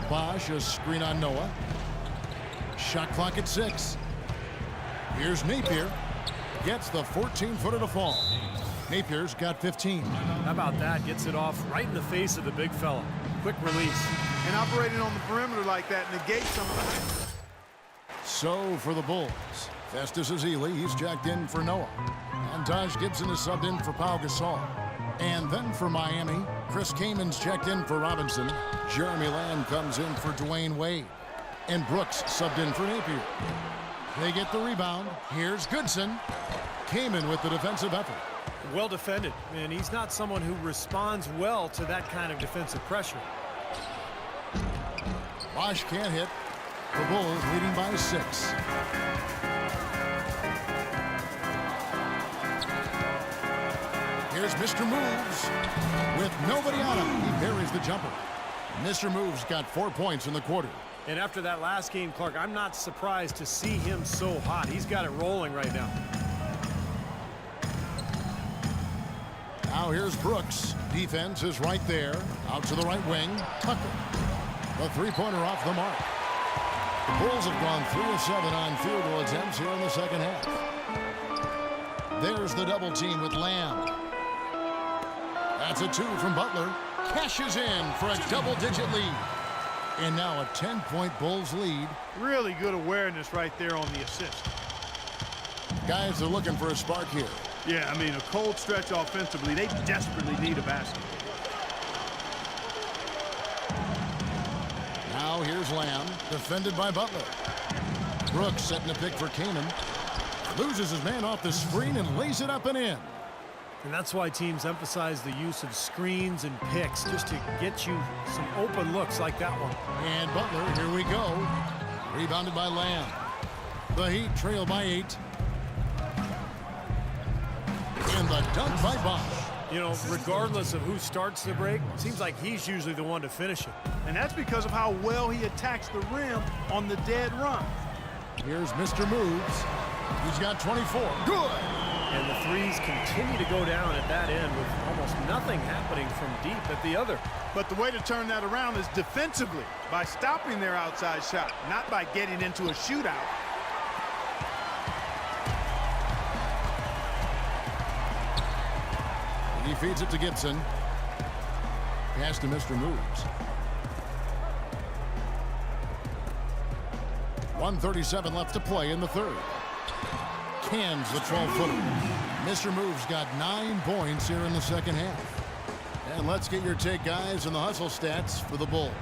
Bosch, a screen on Noah. Shot clock at 6. Here's Napier. Gets the 14-footer to fall. Napier's got 15. How about that? Gets it off right in the face of the big fella. Quick release. And operating on the perimeter like that negates some of the... So for the Bulls, Festus Ezeli, he's jacked in for Noah. And Taj Gibson is subbed in for Pau Gasol. And then for Miami, Chris Kamen's checked in for Robinson. Jeremy Lamb comes in for Dwayne Wade. And Brooks subbed in for Napier. They get the rebound. Here's Goodson. Kaman with the defensive effort. Well defended, and he's not someone who responds well to that kind of defensive pressure. Bosch can't hit. The Bulls leading by 6. Here's Mr. Moves. With nobody on him, he buries the jumper. Mr. Moves got 4 points in the quarter. And after that last game, Clark, I'm not surprised to see him so hot. He's got it rolling right now. Now here's Brooks. Defense is right there. Out to the right wing. Tucker. The three-pointer off the mark. The Bulls have gone 3 of 7 on field goal attempts here in the second half. There's the double team with Lamb. That's a 2 from Butler. Cashes in for a double-digit lead. And now a 10-point Bulls lead. Really good awareness right there on the assist. Guys are looking for a spark here. Yeah, I mean, a cold stretch offensively. They desperately need a basket. Now here's Lamb, defended by Butler. Brooks setting a pick for Kaman. Loses his man off the screen and lays it up and in. And that's why teams emphasize the use of screens and picks, just to get you some open looks like that one. And Butler, here we go. Rebounded by Lamb. The Heat trail by 8. And the dunk by Bosch. You know, regardless of who starts the break, it seems like he's usually the one to finish it. And that's because of how well he attacks the rim on the dead run. Here's Mr. Moves. He's got 24. Good! And the threes continue to go down at that end with almost nothing happening from deep at the other. But the way to turn that around is defensively, by stopping their outside shot, not by getting into a shootout. He feeds it to Gibson. Pass to Mr. Moves. 1:37 left to play in the third. Cans the 12-footer. Mr. Moves got 9 points here in the second half. And let's get your take, guys, on the hustle stats for the Bulls.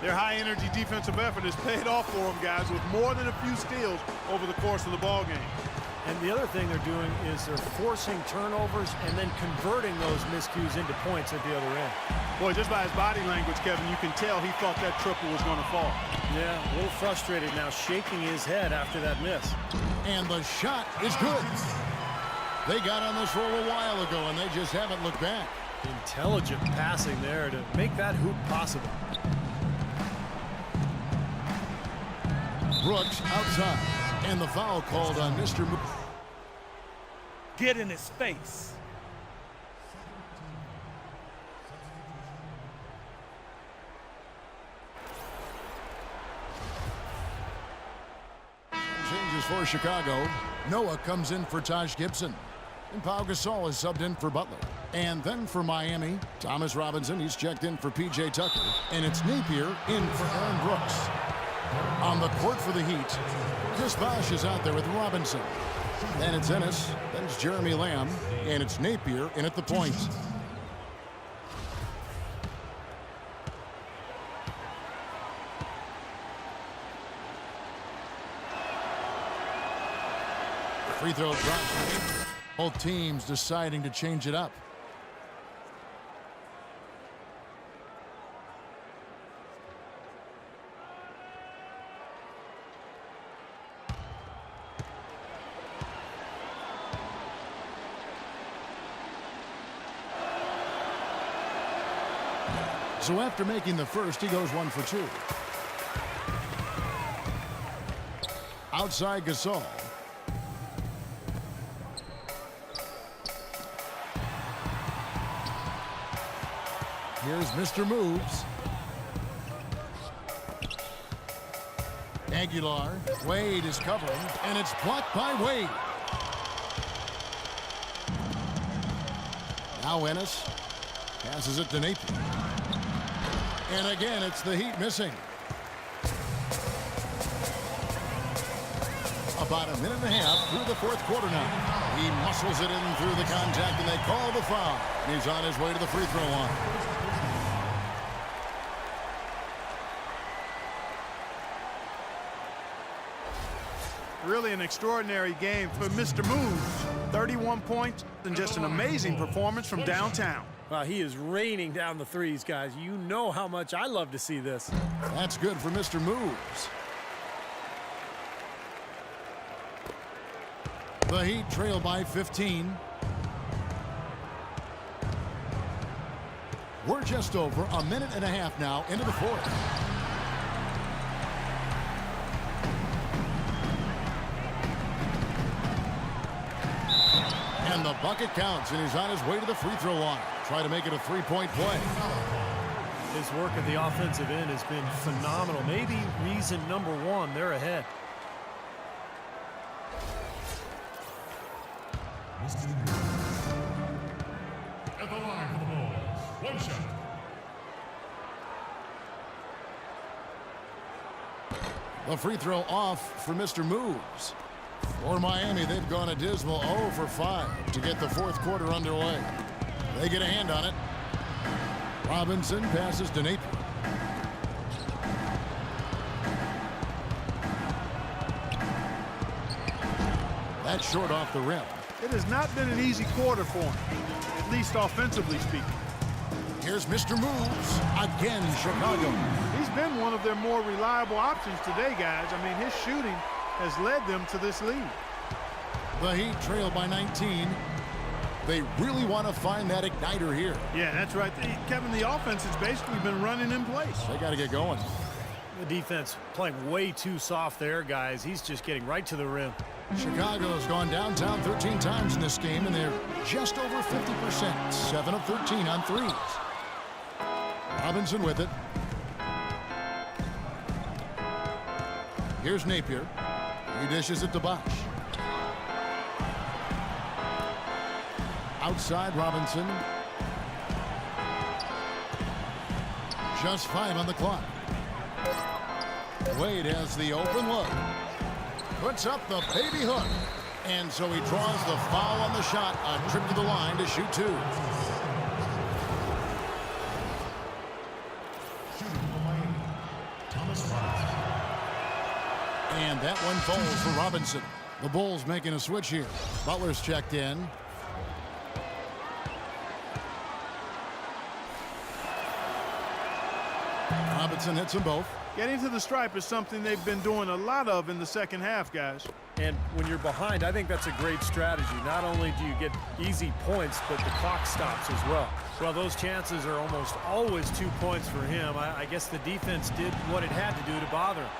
Their high-energy defensive effort has paid off for them, guys, with more than a few steals over the course of the ballgame. And the other thing they're doing is they're forcing turnovers and then converting those miscues into points at the other end. Boy, just by his body language, Kevin, you can tell he thought that triple was going to fall. Yeah, a little frustrated now, shaking his head after that miss. And the shot is good. They got on this roll a while ago, and they just haven't looked back. Intelligent passing there to make that hoop possible. Brooks outside, and the foul called on Mr. Moves. Get in his face. Changes for Chicago. Noah comes in for Taj Gibson. And Pau Gasol is subbed in for Butler. And then for Miami, Thomas Robinson, he's checked in for P.J. Tucker. And it's Napier in for Aaron Brooks. On the court for the Heat, Chris Bosch is out there with Robinson. Then it's Ennis, then it's Jeremy Lamb, and it's Napier in at the point. Free throw drops. Both teams deciding to change it up. So after making the first, he goes 1 for 2. Outside Gasol. Here's Mr. Moves. Aguilar. Wade is covering, and it's blocked by Wade. Now Ennis passes it to Napier. And again, it's the Heat missing. About a minute and a half through the fourth quarter now. He muscles it in through the contact, and they call the foul. He's on his way to the free throw line. Really an extraordinary game for Mr. Moves. 31 points and just an amazing performance from downtown. Wow, he is raining down the threes, guys. You know how much I love to see this. That's good for Mr. Moves. The Heat trail by 15. We're just over a minute and a half now into the fourth. And the bucket counts, and he's on his way to the free throw line. Try to make it a three-point play. His work at the offensive end has been phenomenal. Maybe reason number one, they're ahead. At the line for the Bulls, one shot. The free throw off for Mr. Moves. For Miami, they've gone a dismal 0 for 5 to get the fourth quarter underway. They get a hand on it. Robinson passes to Napier. That's short off the rim. It has not been an easy quarter for him, at least offensively speaking. Here's Mr. Moves. Again, Chicago. He's been one of their more reliable options today, guys. I mean, his shooting has led them to this lead. The Heat trail by 19. They really want to find that igniter here. Yeah, that's right. Kevin, the offense has basically been running in place. They got to get going. The defense playing way too soft there, guys. He's just getting right to the rim. Chicago's gone downtown 13 times in this game, and they're just over 50%. 7 of 13 on threes. Robinson with it. Here's Napier. He dishes it to Bosch. Outside Robinson. Just 5 on the clock. Wade has the open look. Puts up the baby hook. And so he draws the foul on the shot. A trip to the line to shoot 2. And that one falls for Robinson. The Bulls making a switch here. Butler's checked in. Robinson hits them both. Getting to the stripe is something they've been doing a lot of in the second half, guys. And when you're behind, I think that's a great strategy. Not only do you get easy points, but the clock stops as well. Well, those chances are almost always 2 points for him. I guess the defense did what it had to do to bother him.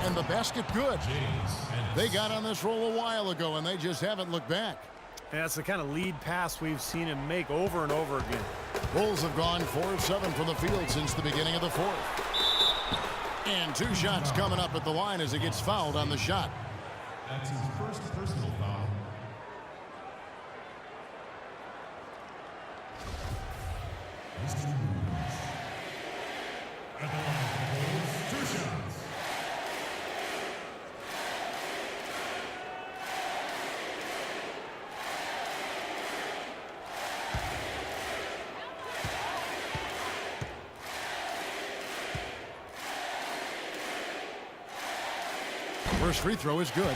And the basket good. They got on this roll a while ago, and they just haven't looked back. And that's the kind of lead pass we've seen him make over and over again. Bulls have gone 4 of 7 from the field since the beginning of the fourth. And 2 shots coming up at the line as he gets fouled on the shot. That's his first personal foul. Mr. Moves. At the line for the Bulls, 2 shots. First free throw is good.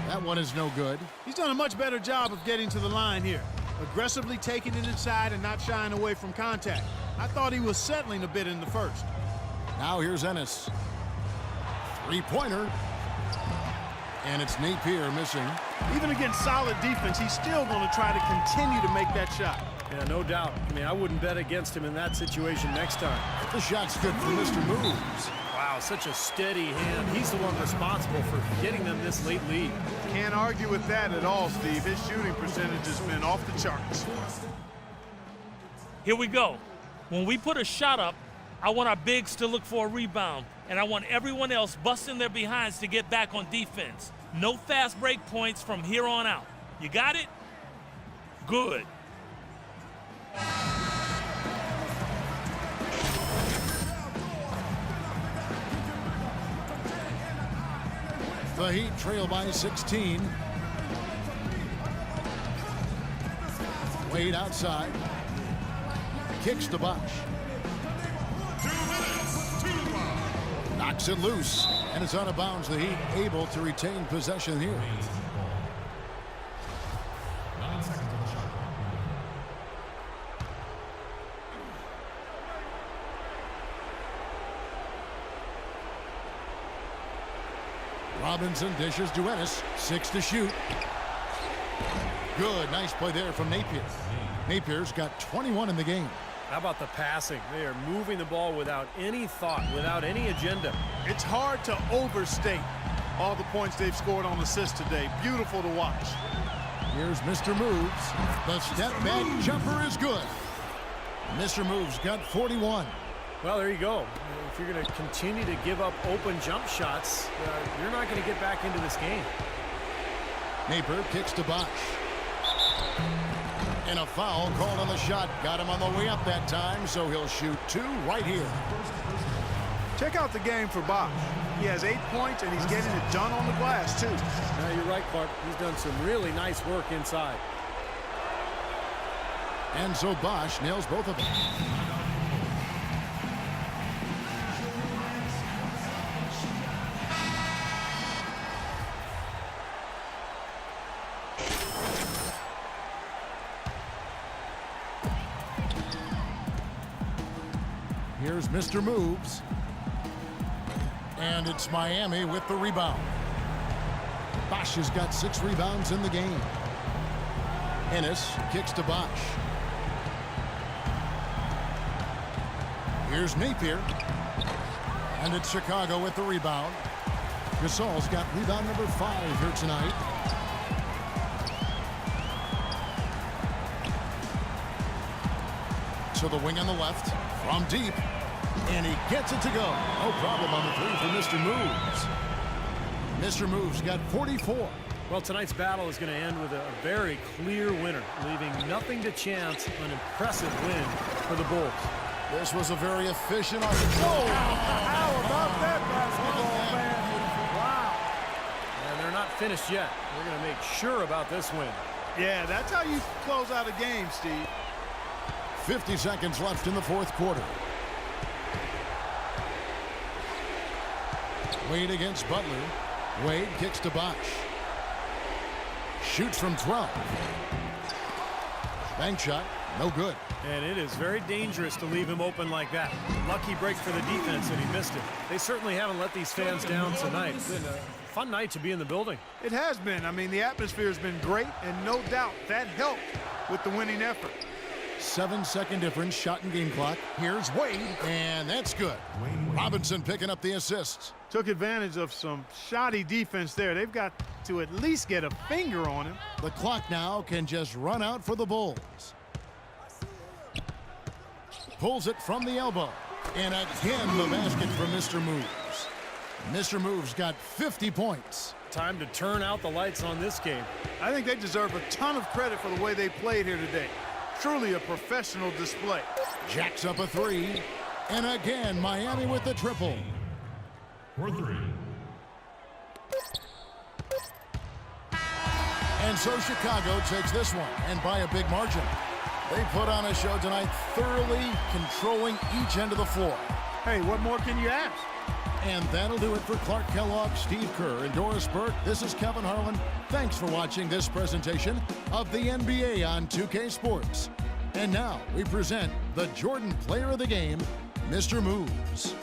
That one is no good. He's done a much better job of getting to the line here. Aggressively taking it inside and not shying away from contact. I thought he was settling a bit in the first. Now here's Ennis. Three-pointer. And it's Napier missing. Even against solid defense, he's still going to try to continue to make that shot. Yeah, no doubt. I mean, I wouldn't bet against him in that situation next time. The shot's good for Mr. Moves. Wow, such a steady hand. He's the one responsible for getting them this late lead. Can't argue with that at all, Steve. His shooting percentage has been off the charts. Here we go. When we put a shot up, I want our bigs to look for a rebound, and I want everyone else busting their behinds to get back on defense. No fast break points from here on out. You got it? Good. The Heat trail by 16. Wade outside. Kicks to Bosch. 2 minutes, 2 ball. Knocks it loose, and it's out of bounds. The Heat able to retain possession here. 9 seconds on the shot clock. Robinson dishes to Ennis. 6 to shoot. Good, nice play there from Napier. Napier's got 21 in the game. How about the passing? They are moving the ball without any thought, without any agenda. It's hard to overstate all the points they've scored on assists today. Beautiful to watch. Here's Mr. Moves. The step back jumper is good. Mr. Moves got 41. Well, there you go. If you're going to continue to give up open jump shots, you're not going to get back into this game. Napier kicks to Bosch. And a foul called on the shot. Got him on the way up that time, so he'll shoot 2 right here. Check out the game for Bosch. He has 8 points, and he's getting it done on the glass, too. Now, you're right, Clark. He's done some really nice work inside. And so Bosch nails both of them. Here's Mr. Moves. And it's Miami with the rebound. Bosch has got 6 rebounds in the game. Ennis kicks to Bosch. Here's Napier. And it's Chicago with the rebound. Gasol's got rebound number 5 here tonight. To the wing on the left. From deep. And he gets it to go. No problem on the 3 for Mr. Moves. Mr. Moves got 44. Well, tonight's battle is going to end with a very clear winner, leaving nothing to chance an impressive win for the Bulls. This was a very efficient Whoa! How about that basketball, man? Wow. And they're not finished yet. They're going to make sure about this win. Yeah, that's how you close out a game, Steve. 50 seconds left in the 4th quarter. Wade against Butler. Wade kicks to Bosch. Shoots from 12. Bank shot, no good. And it is very dangerous to leave him open like that. Lucky break for the defense that he missed it. They certainly haven't let these fans down tonight. It's been a fun night to be in the building. It has been. I mean, the atmosphere has been great, and no doubt that helped with the winning effort. 7-second difference, shot and game clock. Here's Wade, and that's good. Robinson picking up the assists. Took advantage of some shoddy defense there. They've got to at least get a finger on him. The clock now can just run out for the Bulls. Pulls it from the elbow. And again, the basket for Mr. Moves. Mr. Moves got 50 points. Time to turn out the lights on this game. I think they deserve a ton of credit for the way they played here today. Truly a professional display. Jacks up a 3. And again, Miami with the triple. For 3. And so Chicago takes this one, and by a big margin. They put on a show tonight, thoroughly controlling each end of the floor. Hey, what more can you ask? And that'll do it for Clark Kellogg, Steve Kerr, and Doris Burke. This is Kevin Harlan. Thanks for watching this presentation of the NBA on 2K Sports. And now we present the Jordan Player of the Game, Mr. Moves.